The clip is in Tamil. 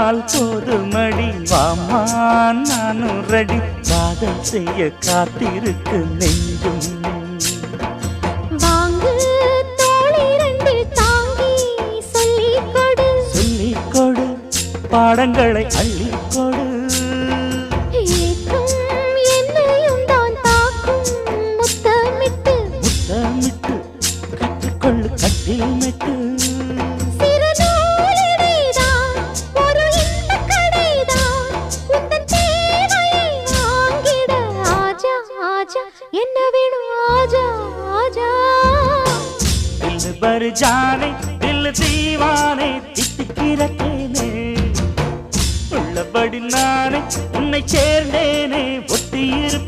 சொன்னால் போதுமடி வாமா நானும் ரெடி காதல் செய்ய காத்திருக்கு நெஞ்சும் வாங்கு தோளை ரெண்டு தாங்கி சொல்லிக் கொடு சொல்லிக் கொடு பாடங்களை அள்ளிக் கொடு ஏக்கும் என்னையும் தான் தாக்கும் முத்தமிட்டு முத்தமிட்டு கற்றுக்கொள்ளு கட்டில் மெட்டு சிறு நூலிடைதான் ஒரு இன்பக் கடைதான் உந்தன் தேவையை வாங்கிட ஆஜா ஆஜா என்ன வேணும் ஆஜா ஆஜா दिल भर जाने दिल दीवाने தித்திக்கிறேனே உள்ளபடி நானே உன்னை சேர்ந்தேனே ஒத்தியிரு